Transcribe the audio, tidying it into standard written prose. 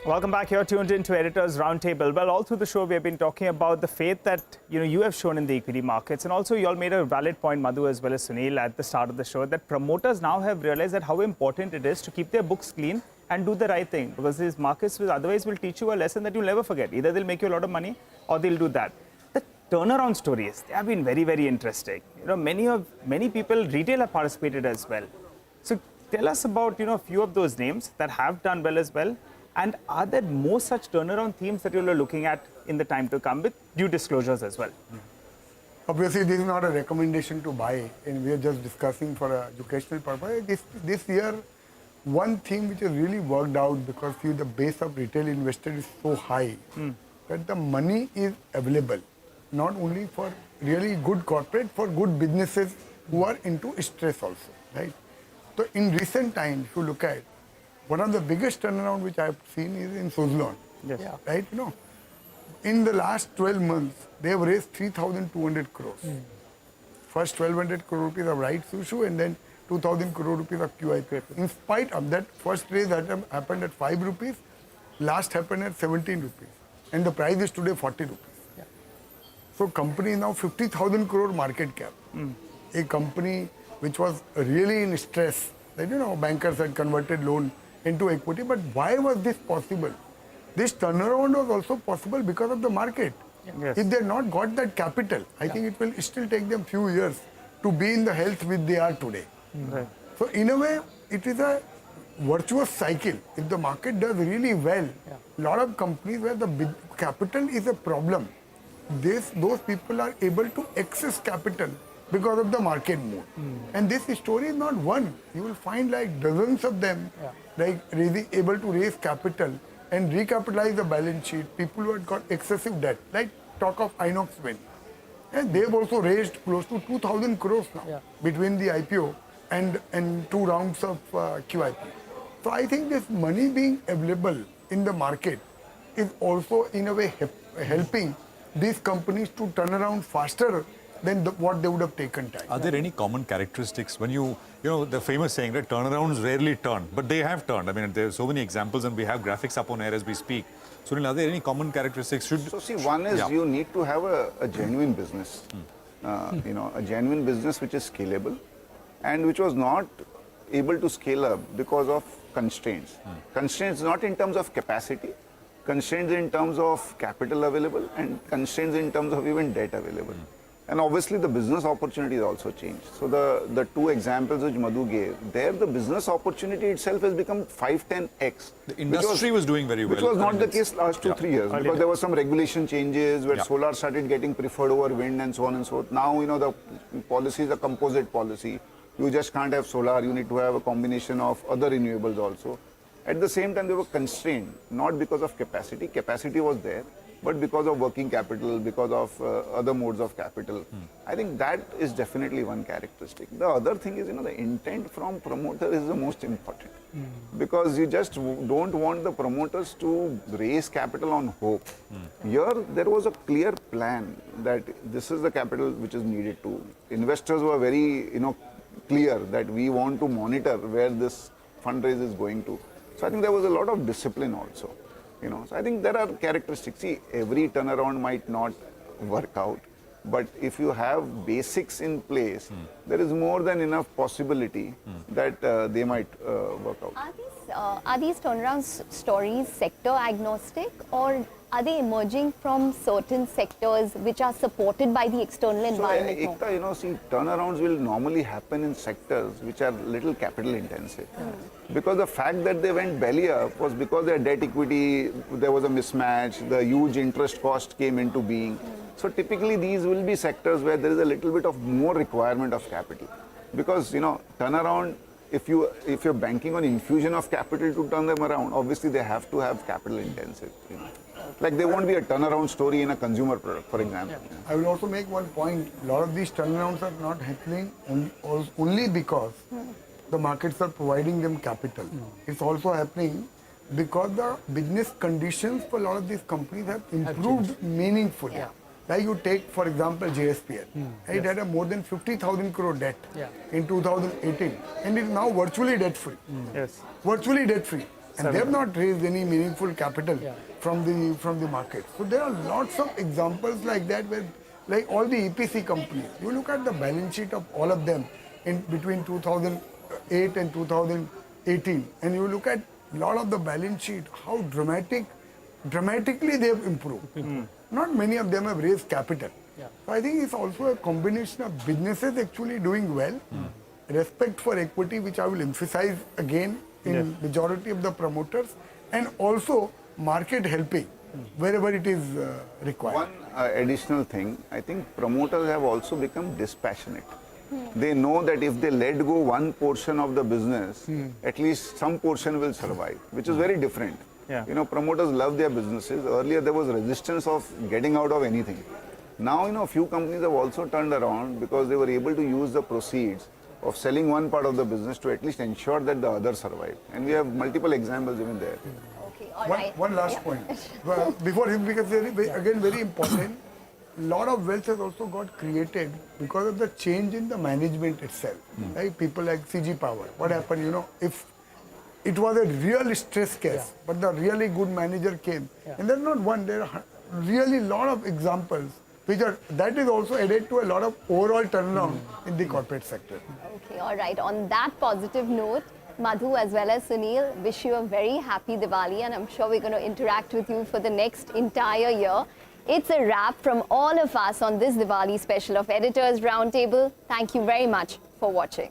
Welcome back. You're tuned into Editors Roundtable. Well, all through the show, we have been talking about the faith that you have shown in the equity markets, and also you all made a valid point, Madhu as well as Sunil, at the start of the show, that promoters now have realized that how important it is to keep their books clean and do the right thing, because these markets otherwise will teach you a lesson that you'll never forget. Either they'll make you a lot of money or they'll do that. The turnaround stories, they have been very, very interesting. Many people, retail have participated as well. So tell us about a few of those names that have done well as well. And are there more such turnaround themes that you're looking at in the time to come with due disclosures as well? Obviously, this is not a recommendation to buy, and we are just discussing for an educational purpose. This year, one theme which has really worked out, because the base of retail investors is so high that the money is available, not only for really good corporate, for good businesses who are into stress also, right? So in recent times, if you look at, one of the biggest turnaround which I have seen is in Suzlon, Yes. Yeah. right? In the last 12 months, they have raised 3,200 crores. First 1,200 crore rupees of rights issue, and then 2,000 crore rupees of QIP. In spite of that, first raise that happened at 5 rupees, last happened at 17 rupees, and the price is today 40 rupees. Yeah. So company is now 50,000 crore market cap. A company which was really in stress, that bankers had converted loan into equity. But why was this possible? This turnaround was also possible because of the market. Yes. If they had not got that capital, I think it will still take them few years to be in the health which they are today. Right. So in a way, it is a virtuous cycle. If the market does really well, a lot of companies where the big capital is a problem, those people are able to access capital because of the market move. And this story is not one. You will find like dozens of them, able to raise capital and recapitalize the balance sheet. People who had got excessive debt, like talk of Inox Wind. And they've also raised close to 2,000 crores now between the IPO and 2 rounds of QIP. So I think this money being available in the market is also in a way helping these companies to turn around faster than what they would have taken time. Are there any common characteristics when the famous saying that turnarounds rarely turn, but they have turned? I mean, there are so many examples, and we have graphics up on air as we speak. Sunil, are there any common characteristics? So see, one is you need to have a genuine business, a genuine business which is scalable and which was not able to scale up because of constraints. Constraints not in terms of capacity, constraints in terms of capital available, and constraints in terms of even debt available. And obviously the business opportunities also changed. So the two examples which Madhu gave, there the business opportunity itself has become 5-10x. The industry was doing very well. Which was not the case last 2-3 years, because there were some regulation changes where solar started getting preferred over wind and so on and so forth. Now, the policy is a composite policy. You just can't have solar, you need to have a combination of other renewables also. At the same time, they were constrained, not because of capacity. Capacity was there, but because of working capital, because of other modes of capital. I think that is definitely one characteristic. The other thing is, the intent from promoter is the most important. Because you just don't want the promoters to raise capital on hope. Here, there was a clear plan that this is the capital which is needed to. Investors were very, clear that we want to monitor where this fundraise is going to. So I think there was a lot of discipline also. So I think there are characteristics. See, every turnaround might not work out, but if you have basics in place, there is more than enough possibility that they might work out. Are these turnaround stories sector agnostic, or are they emerging from certain sectors which are supported by the external environment? So, Ekta, see, turnarounds will normally happen in sectors which are little capital intensive. Because the fact that they went belly up was because their debt equity, there was a mismatch, the huge interest cost came into being. So typically these will be sectors where there is a little bit of more requirement of capital. Because, turnaround, if you're banking on infusion of capital to turn them around, obviously they have to have capital intensive. Like there won't be a turnaround story in a consumer product, for example. I will also make one point. A lot of these turnarounds are not happening only because the markets are providing them capital. It's also happening because the business conditions for a lot of these companies have improved meaningfully. Like you take, for example, JSPL. It had a more than 50,000 crore debt in 2018, and it is now virtually debt-free. Yes. Virtually debt-free. and they have not raised any meaningful capital from the market. So there are lots of examples like that where, like all the EPC companies, you look at the balance sheet of all of them in between 2008 and 2018, and you look at a lot of the balance sheet, how dramatically they have improved. Not many of them have raised capital. So I think it's also a combination of businesses actually doing well, respect for equity, which I will emphasize again in majority of the promoters, and also market helping wherever it is required. One additional thing, I think promoters have also become dispassionate. They know that if they let go one portion of the business, at least some portion will survive, which is very different. Yeah. You know, promoters love their businesses. Earlier there was resistance of getting out of anything. Now, you know, a few companies have also turned around because they were able to use the proceeds of selling one part of the business to at least ensure that the other survive. And we have multiple examples even there. Okay, all right. One last point. Well, before him, because again very important, a lot of wealth has also got created because of the change in the management itself. Right? People like CG Power. What happened, you know, if it was a real stress case, but the really good manager came. And there's not one, there are really lot of examples which are, that is also added to a lot of overall turnaround in the corporate sector. Okay, all right. On that positive note, Madhu as well as Sunil, wish you a very happy Diwali, and I'm sure we're going to interact with you for the next entire year. It's a wrap from all of us on this Diwali special of Editors Roundtable. Thank you very much for watching.